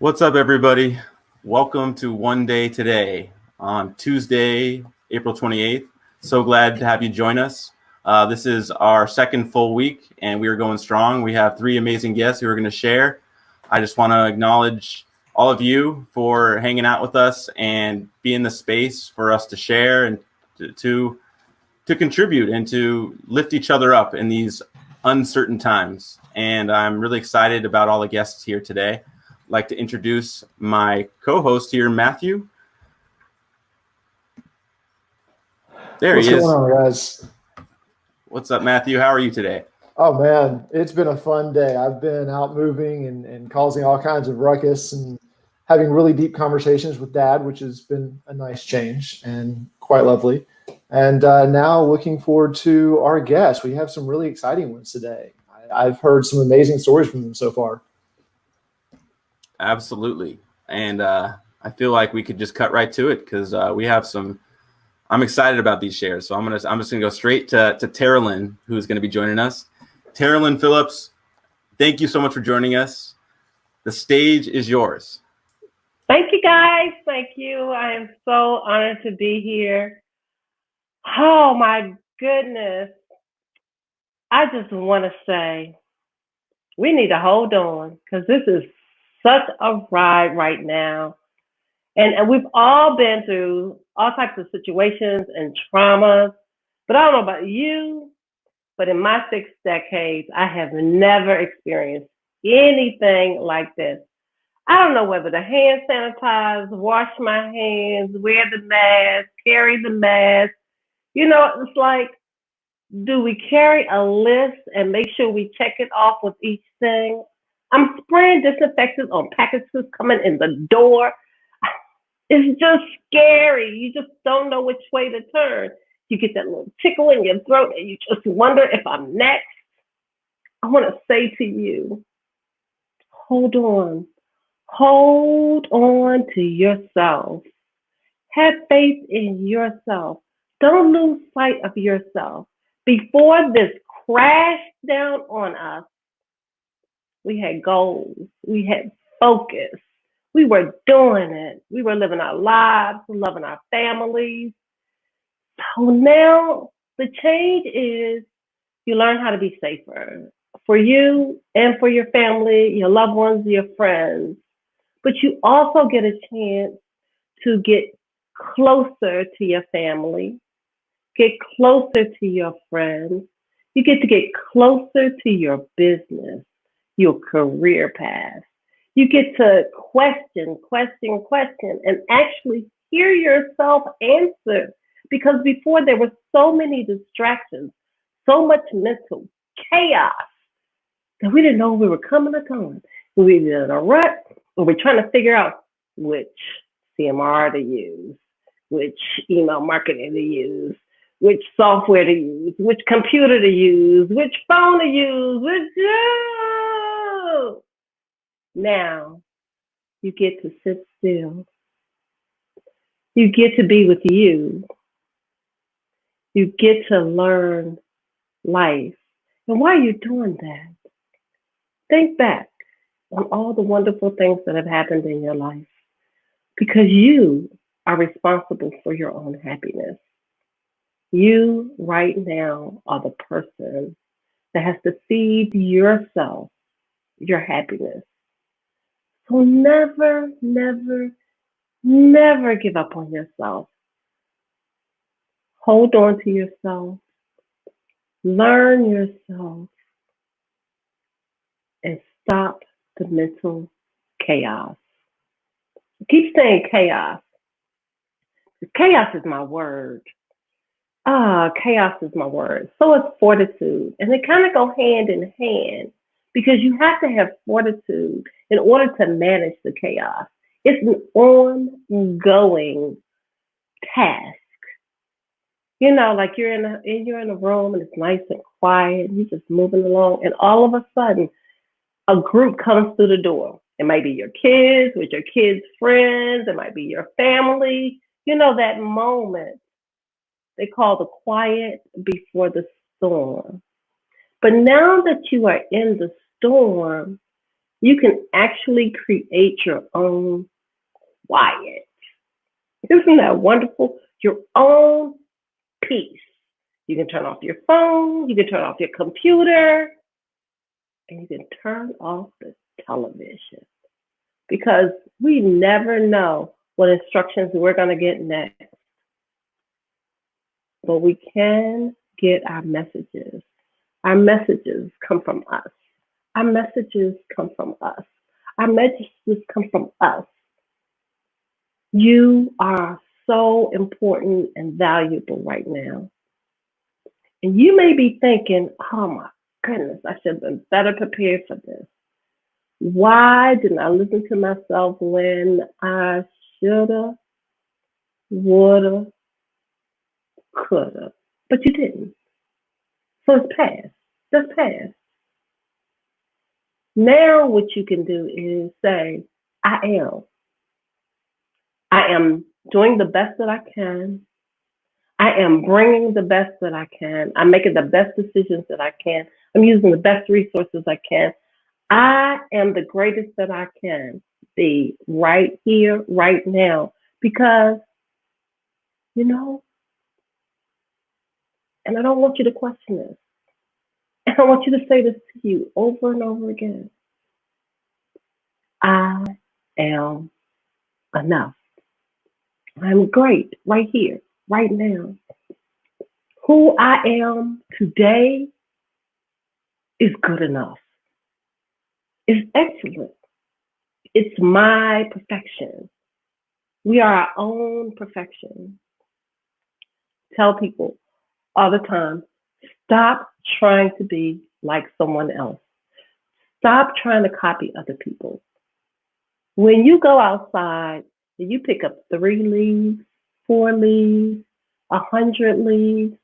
What's up, everybody? Welcome to One Day Today on Tuesday, April 28th. So glad to have you join us. This is our second full week, and we are going strong. We have three amazing guests who are going to share. I just want to acknowledge all of you for hanging out with us and being the space for us to share and to contribute and to lift each other up in these uncertain times. And I'm really excited about all the guests here today. Like to introduce my co-host here, Matthew. What's going on, guys? What's up, Matthew? How are you today? Oh man, it's been a fun day. I've been out moving and causing all kinds of ruckus and having really deep conversations with Dad, which has been a nice change and quite lovely. And now looking forward to our guests. We have some really exciting ones today. I've heard some amazing stories from them so far. Absolutely. And I feel like we could just cut right to it because we have some. I'm excited about these shares. So I'm just gonna go straight to Terrilynn, who's gonna be joining us. Terrilynn Phillips, thank you so much for joining us. The stage is yours. Thank you, guys. Thank you. I am so honored to be here. Oh my goodness. I just want to say we need to hold on because this is such a ride right now. And we've all been through all types of situations and traumas. But I don't know about you, but in my 6 decades, I have never experienced anything like this. I don't know whether to hand sanitize, wash my hands, wear the mask, carry the mask. It's like, do we carry a list and make sure we check it off with each thing? I'm spraying disinfectant on packages coming in the door. It's just scary. You just don't know which way to turn. You get that little tickle in your throat and you just wonder if I'm next. I want to say to you, hold on. Hold on to yourself. Have faith in yourself. Don't lose sight of yourself. Before this crashed down on us, we had goals. We had focus. We were doing it. We were living our lives, loving our families. So now the change is you learn how to be safer for you and for your family, your loved ones, your friends. But you also get a chance to get closer to your family, get closer to your friends. You get to get closer to your business, your career path. You get to question, and actually hear yourself answer. Because before there were so many distractions, so much mental chaos that we didn't know we were coming or going. We were either in a rut or we're trying to figure out which CMR to use, which email marketing to use, which software to use, which computer to use, which phone to use, Now you get to sit still. You get to be with you. You get to learn life. And while you're doing that, think back on all the wonderful things that have happened in your life because you are responsible for your own happiness. You right now are the person that has to feed yourself your happiness. So never, never, never give up on yourself. Hold on to yourself. Learn yourself and stop the mental chaos. I keep saying chaos. Chaos is my word. Chaos is my word. So is fortitude. And they kind of go hand in hand because you have to have fortitude in order to manage the chaos. It's an ongoing task. Like you're in a room and it's nice and quiet. You're just moving along, and all of a sudden, a group comes through the door. It might be your kids with your kids' friends. It might be your family. That moment they call the quiet before the storm. But now that you are in the storm, You can actually create your own quiet. Isn't that wonderful? Your own peace. You can turn off your phone, you can turn off your computer, and you can turn off the television because we never know what instructions we're going to get next. But we can get our messages. Our messages come from us. Our messages come from us. Our messages come from us. You are so important and valuable right now. And you may be thinking, oh my goodness, I should have been better prepared for this. Why didn't I listen to myself when I shoulda, woulda, coulda? But you didn't. So it's past. Just past. Now what you can do is say, I am. I am doing the best that I can. I am bringing the best that I can. I'm making the best decisions that I can. I'm using the best resources I can. I am the greatest that I can be right here, right now, because, you know, and I don't want you to question this. And I want you to say this to you over and over again. I am enough. I'm great right here, right now. Who I am today is good enough. It's excellent. It's my perfection. We are our own perfection. Tell people all the time, stop trying to be like someone else. Stop trying to copy other people. When you go outside and you pick up 3 leaves, 4 leaves, 100 leaves,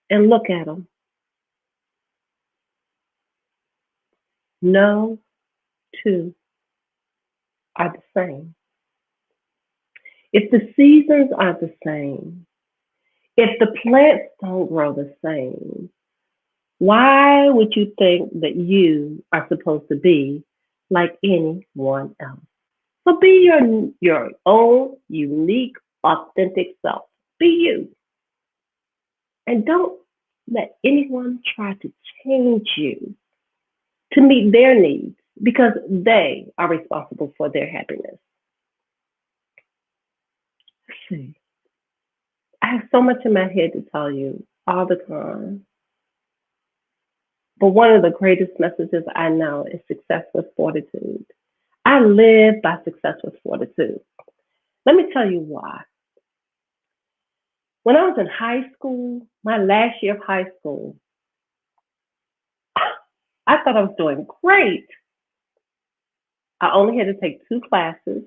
and look at them, no two are the same. If the seasons are the same, if the plants don't grow the same, why would you think that you are supposed to be like anyone else? So be your own unique, authentic self. Be you. And don't let anyone try to change you to meet their needs because they are responsible for their happiness. Let's see. I have so much in my head to tell you all the time. But one of the greatest messages I know is success with fortitude. I live by success with fortitude. Let me tell you why. When I was in high school, my last year of high school, I thought I was doing great. I only had to take 2 classes,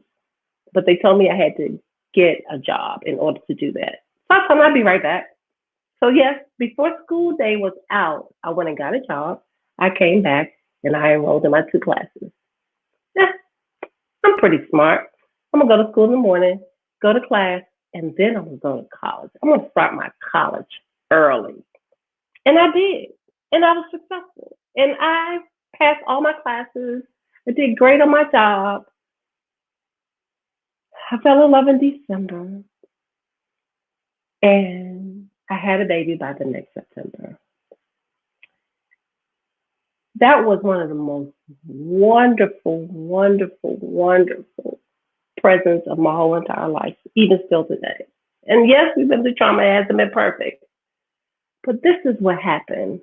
but they told me I had to get a job in order to do that. So I told them I'd be right back. So yes, before school day was out, I went and got a job. I came back and I enrolled in my 2 classes. Yeah, I'm pretty smart. I'm gonna go to school in the morning, go to class, and then I'm gonna go to college. I'm gonna start my college early. And I did. And I was successful. And I passed all my classes. I did great on my job. I fell in love in December. And I had a baby by the next September. That was one of the most wonderful, wonderful, wonderful presents of my whole entire life, even still today. And yes, we've been through trauma, it hasn't been perfect. But this is what happened.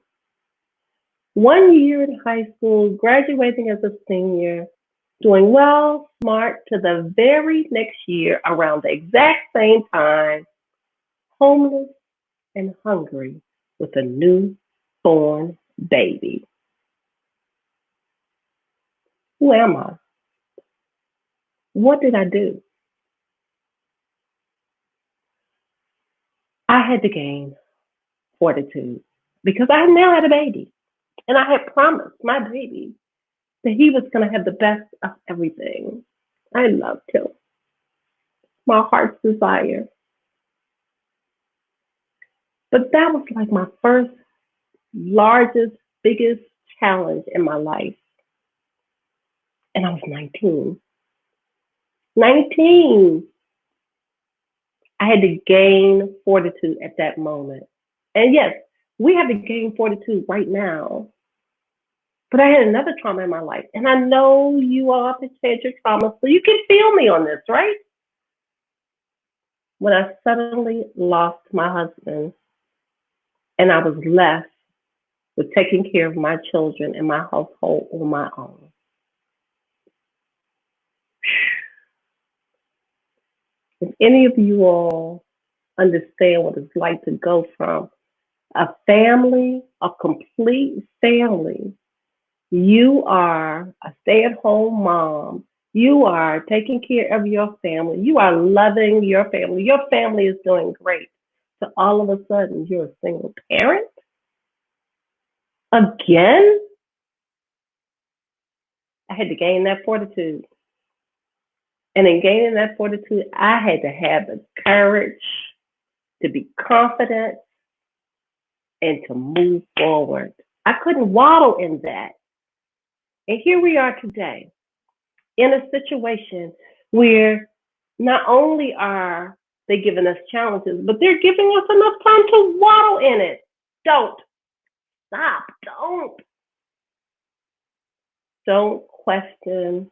1 year in high school, graduating as a senior, doing well, smart, to the very next year, around the exact same time, homeless and hungry with a newborn baby. Who am I? What did I do? I had to gain fortitude because I now had a baby. And I had promised my baby that he was going to have the best of everything. I loved him. My heart's desire. But that was like my first, largest, biggest challenge in my life. And I was 19. 19. I had to gain fortitude at that moment. And yes, we have to gain fortitude right now. But I had another trauma in my life. And I know you all have had your trauma, so you can feel me on this, right? When I suddenly lost my husband and I was left with taking care of my children and my household on my own. If any of you all understand what it's like to go from a family, a complete family, you are a stay-at-home mom, you are taking care of your family, you are loving your family is doing great. So all of a sudden, you're a single parent again. I had to gain that fortitude. And in gaining that fortitude, I had to have the courage to be confident and to move forward. I couldn't waddle in that. And here we are today in a situation where not only are they giving us challenges, but they're giving us enough time to waddle in it. Don't stop. Don't question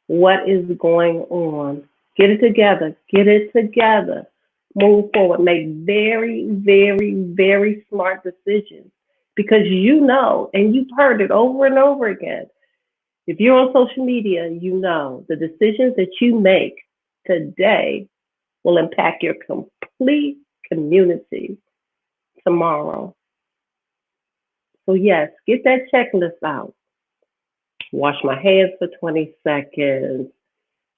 what is going on. Get it together. Move forward. Make very, very, very smart decisions because you know, and you've heard it over and over again. If you're on social media, you know the decisions that you make today will impact your complete community tomorrow. So yes, get that checklist out. Wash my hands for 20 seconds.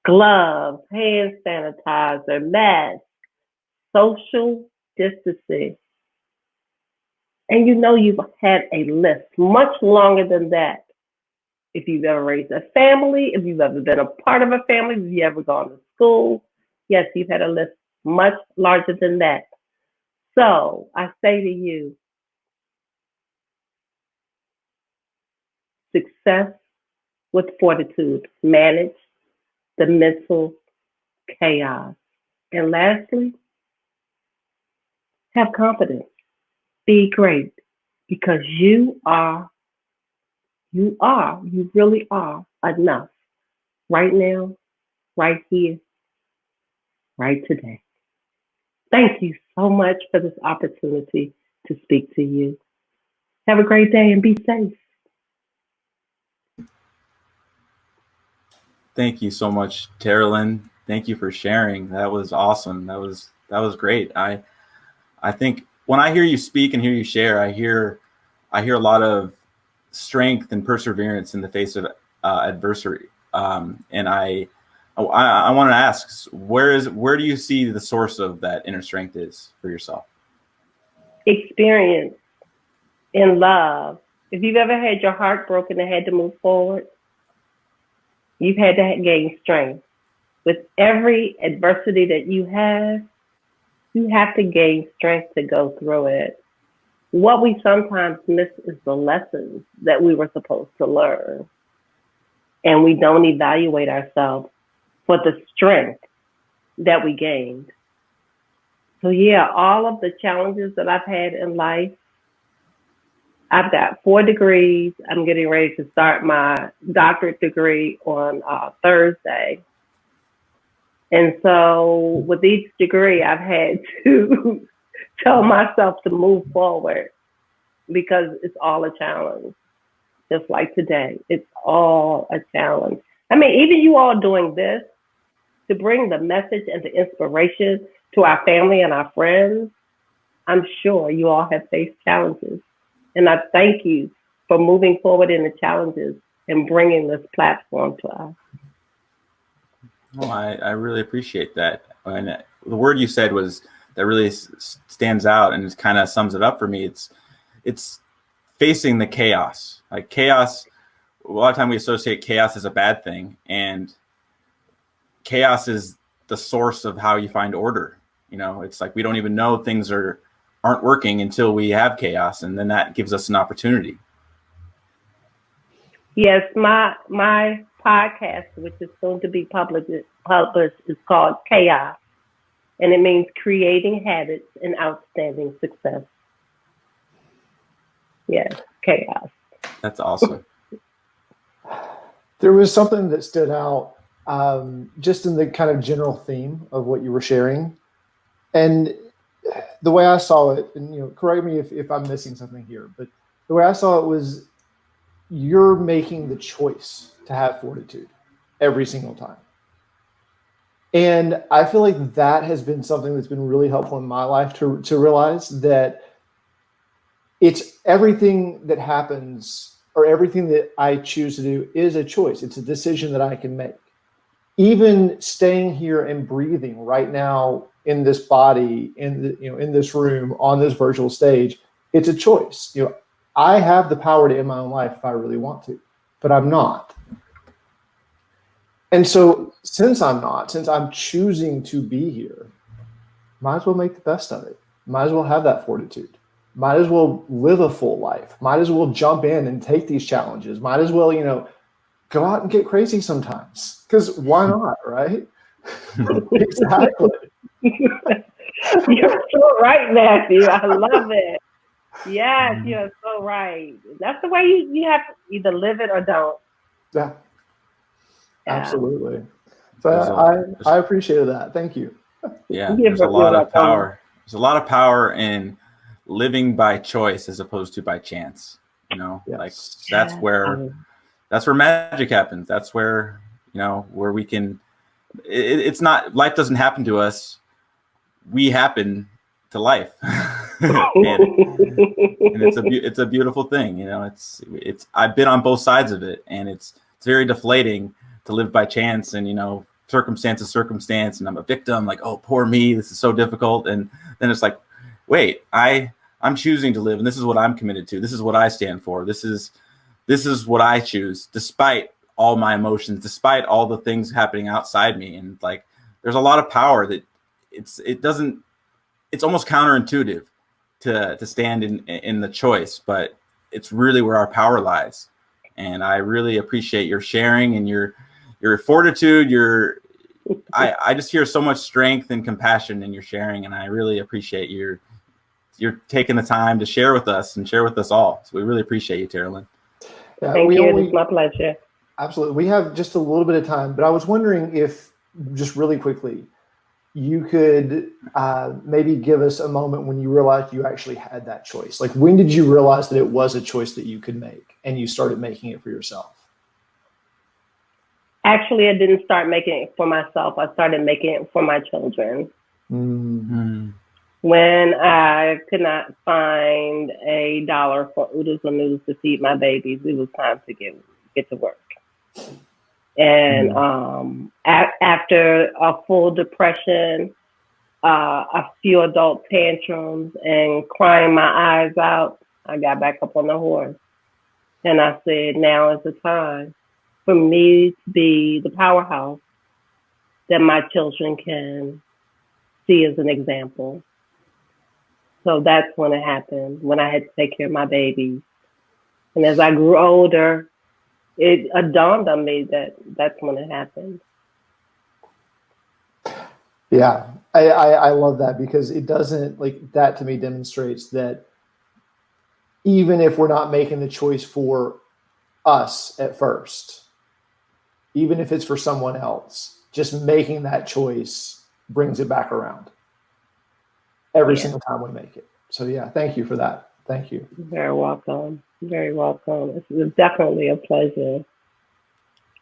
Gloves, hand sanitizer, mask, social distancing. And you know you've had a list much longer than that. If you've ever raised a family, if you've ever been a part of a family, if you've ever gone to school, yes, you've had a list much larger than that. So I say to you, success with fortitude, manage the mental chaos. And lastly, have confidence. Be great because you really are enough right now, right here, right today. Thank you so much for this opportunity to speak to you. Have a great day and be safe. Thank you so much, Terrilynn. Thank you for sharing. That was awesome. That was great. I think when I hear you speak and hear you share, I hear a lot of strength and perseverance in the face of adversity. And I want to ask, where do you see the source of that inner strength is for yourself? Experience in love. If you've ever had your heart broken and had to move forward, you've had to gain strength. With every adversity that you have to gain strength to go through it. What we sometimes miss is the lessons that we were supposed to learn. And we don't evaluate ourselves for the strength that we gained. So yeah, all of the challenges that I've had in life, I've got 4 degrees. I'm getting ready to start my doctorate degree on Thursday. And so with each degree, I've had to tell myself to move forward because it's all a challenge. Just like today, it's all a challenge. I mean, even you all doing this to bring the message and the inspiration to our family and our friends, I'm sure you all have faced challenges. And I thank you for moving forward in the challenges and bringing this platform to us. Well, I really appreciate that. And the word you said was that really stands out and it kind of sums it up for me. It's facing the chaos. Like chaos, a lot of time we associate chaos as a bad thing, and chaos is the source of how you find order. You know, it's like we don't even know things aren't working until we have chaos, and then that gives us an opportunity. Yes, my podcast, which is soon to be published, is called Chaos, and it means creating habits and outstanding success. Yes, chaos. That's awesome. There was something that stood out just in the kind of general theme of what you were sharing. And the way I saw it, and correct me if I'm missing something here, but the way I saw it was you're making the choice to have fortitude every single time. And I feel like that has been something that's been really helpful in my life to realize that it's everything that happens or everything that I choose to do is a choice. It's a decision that I can make. Even staying here and breathing right now in this body, in this room, on this virtual stage, it's a choice. I have the power to end my own life if I really want to, but I'm not. And so since I'm choosing to be here, might as well make the best of it. Might as well have that fortitude. Might as well live a full life. Might as well jump in and take these challenges. Might as well, go out and get crazy sometimes. Because why not, right? Exactly. You're so right, Matthew. I love it. Yes, you're so right. That's the way you have to either live it or don't. Yeah. Absolutely. So I appreciated that. Thank you. Yeah, there's a lot of power. There's a lot of power in living by choice as opposed to by chance. Like that's where magic happens. That's where where we can. It's not, life doesn't happen to us. We happen to life, and it's a beautiful thing. It's I've been on both sides of it, and it's very deflating to live by chance and circumstance, and I'm a victim. Like, oh, poor me. This is so difficult, and then it's like, wait, I'm choosing to live, and this is what I'm committed to. This is what I stand for. This is what I choose, despite all my emotions, despite all the things happening outside me. And like, there's a lot of power that it's almost counterintuitive to stand in the choice, but it's really where our power lies. And I really appreciate your sharing and your fortitude. I just hear so much strength and compassion in your sharing, and I really appreciate you're taking the time to share with us and share with us all. So we really appreciate you, Terrilynn. Thank you. It's my pleasure. Absolutely. We have just a little bit of time, but I was wondering if, just really quickly, you could maybe give us a moment when you realized you actually had that choice. Like, when did you realize that it was a choice that you could make and you started making it for yourself? Actually, I didn't start making it for myself. I started making it for my children. Mm-hmm. When I could not find $1 for oodles and noodles to feed my babies, it was time to get to work. And after a full depression, a few adult tantrums, and crying my eyes out, I got back up on the horse. And I said, now is the time for me to be the powerhouse that my children can see as an example. So that's when it happened, when I had to take care of my babies. And as I grew older, it dawned on me that that's when it happened. Yeah, I love that, because it doesn't, like, that to me demonstrates that even if we're not making the choice for us at first, even if it's for someone else, just making that choice brings it back around every single time we make it. So yeah, thank you for that. Thank you. You're very welcome. Very welcome. It's definitely a pleasure.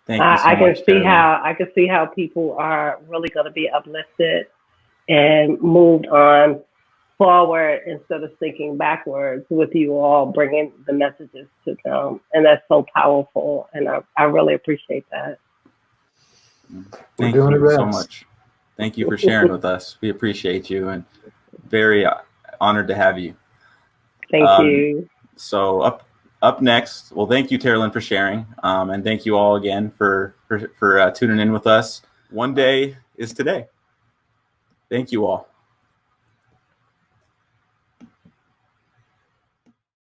Thank you so much, I can see how people are really going to be uplifted and moved on forward instead of thinking backwards, with you all bringing the messages to them. And that's so powerful. And I really appreciate that. Thank you so much. Thank you for sharing with us. We appreciate you, and very honored to have you. Thank you. So up next, well, thank you, Terrilynn, for sharing, and thank you all again for tuning in with us. One day is today. Thank you all.